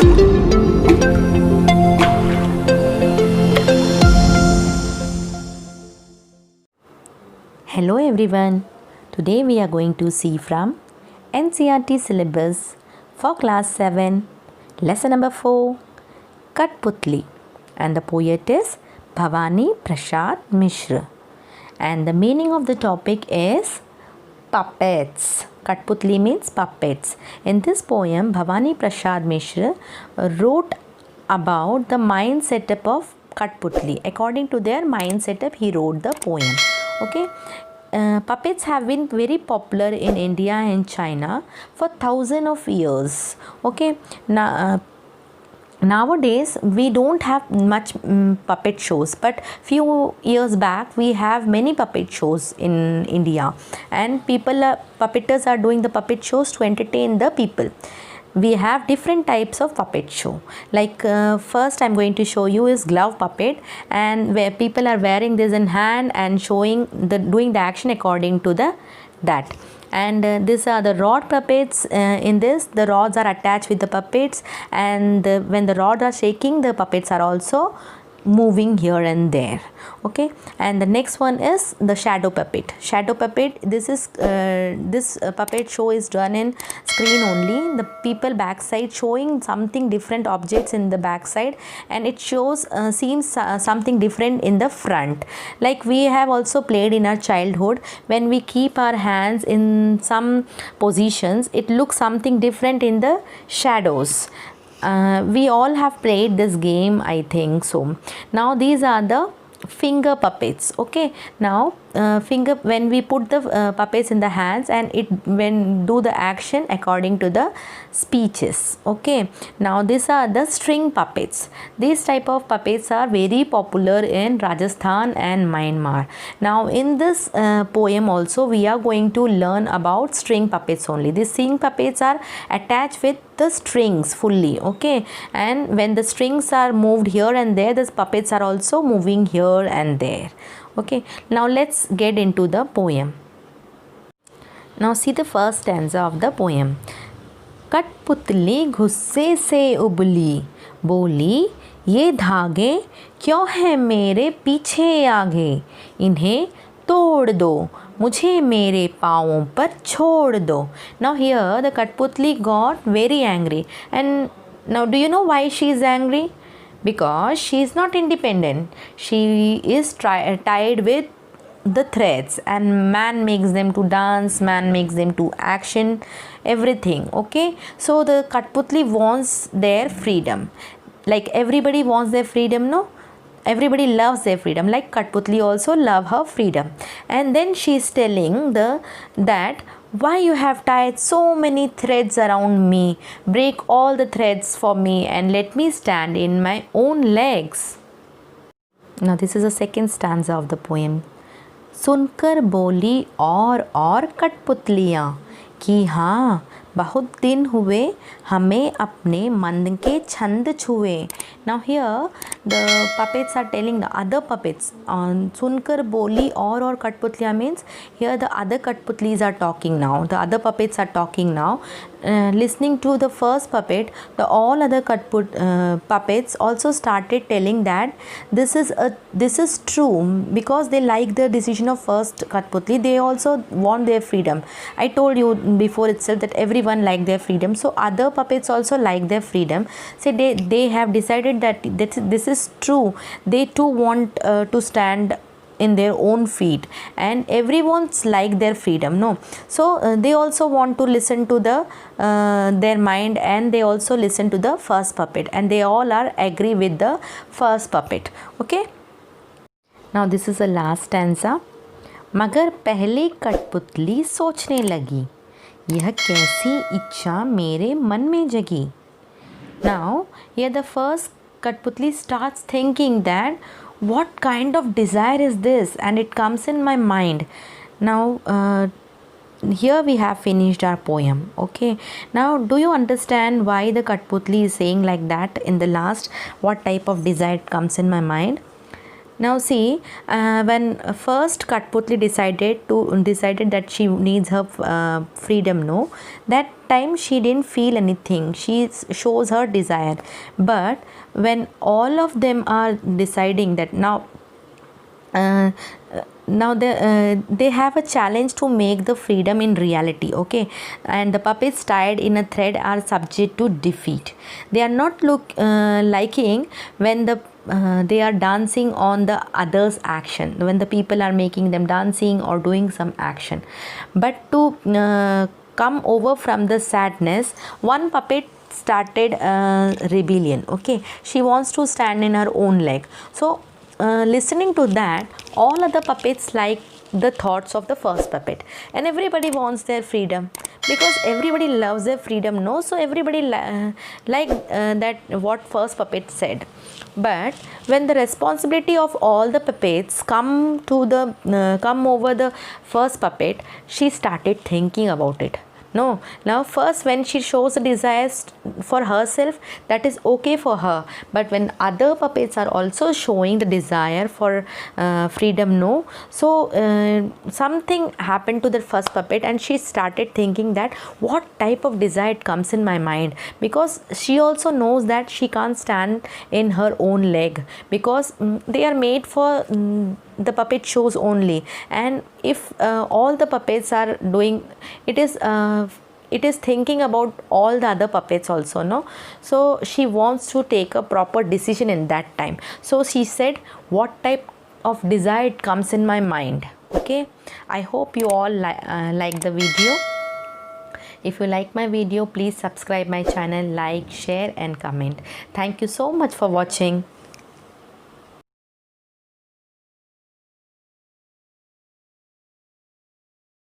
Hello everyone. Today we are going to see from NCERT syllabus for class 7, lesson number 4, Katputli, and the poet is Bhavani Prasad Mishra. And the meaning of the topic is puppets. Katputli means puppets. In this poem, Bhavani Prasad Mishra wrote about the mind setup of Katputli. According to their mind setup, he wrote the poem. Okay. Puppets have been very popular in India and China for thousands of years. Okay. Now, nowadays we don't have much puppet shows, but few years back we have many puppet shows in India, and puppeteers are doing the puppet shows to entertain the people. We have different types of puppet show. Like first I'm going to show you is glove puppet, and where people are wearing this in hand and doing the action according to that. And these are the rod puppets. In this, the rods are attached with the puppets, and when the rods are shaking, the puppets are also moving here and there. Okay. And the next one is the shadow puppet. This is this puppet show is done in screen only. The people backside showing something different objects in the backside, and it shows seems something different in the front. Like we have also played in our childhood, when we keep our hands in some positions, it looks something different in the shadows. We all have played this game, I think so. Now these are the finger puppets. Okay. Now when we put the puppets in the hands, and it when do the action according to the speeches. Okay. Now these are the string puppets. These type of puppets are very popular in Rajasthan and Myanmar. Now in this poem also we are going to learn about string puppets only. These string puppets are attached with the strings fully. Okay. And when the strings are moved here and there, the puppets are also moving here and there. Okay. Now let's get into the poem. Now see the first stanza of the poem. कठपुतली गुस्से से उबली, बोली ये धागे क्यों हैं मेरे पीछे आगे, इन्हें तोड़ दो, मुझे मेरे पाँवों पर छोड़ दो. Now here the Katputli got very angry. And now do you know why she is angry? Because she is not independent. She is tied with the threads, and man makes them to dance, man makes them to action, everything. Okay. So the Katputli wants their freedom. Like everybody wants their freedom, no? Everybody loves their freedom. Like Katputli also love her freedom. And then she is telling that why you have tied so many threads around me, break all the threads for me and let me stand in my own legs. Now this is the second stanza of the poem. सुनकर बोली और कठपुतलियाँ कि हाँ बहुत दिन हुए हमें अपने मन के छंद छुए. Now here the puppets are telling the other puppets. सुनकर बोली और कठपुतलियाँ means here the other Katputlis are talking now. The other puppets are talking now. Listening to the first puppet, the all other puppets also started telling that this is true, because they like the decision of first Katputli. They also want their freedom. I told you before itself that everyone like their freedom. So other puppets also like their freedom. So they have decided that this is true. They too want to stand in their own feet, and everyone's like their freedom, no? So they also want to listen to their mind, and they also listen to the first puppet, and they all are agree with the first puppet. Okay. Now this is the last stanza. मगर पहले कठपुतली सोचने लगी, यह कैसी इच्छा मेरे मन में जगी. Now here the first Katputli starts thinking that what kind of desire is this, and it comes in my mind. Now here we have finished our poem. Okay. Now do you understand why the Katputli is saying like that in the last, what type of desire comes in my mind? Now see, when first Katputli decided that she needs her freedom, no, that time she didn't feel anything. She shows her desire, but when all of them are deciding that uh, now they have a challenge to make the freedom in reality, okay, and the puppets tied in a thread are subject to defeat. They are not liking when they are dancing on the others action, when the people are making them dancing or doing some action, but to come over from the sadness, one puppet started rebellion, okay. She wants to stand in her own leg. So listening to that, all other puppets like the thoughts of the first puppet, and everybody wants their freedom because everybody loves their freedom, no. So everybody like that what first puppet said. But when the responsibility of all the puppets come over the first puppet, she started thinking about it. No, now first when she shows the desires for herself, that is okay for her, but when other puppets are also showing the desire for freedom, no. So something happened to the first puppet, and she started thinking that what type of desire comes in my mind, because she also knows that she can't stand in her own leg, because they are made for the puppet shows only. And if all the puppets are doing it, is thinking about all the other puppets also, no. So she wants to take a proper decision in that time. So she said what type of desire comes in my mind, okay. I hope you all like the video. If you like my video, please subscribe my channel, like, share and comment. Thank you so much for watching.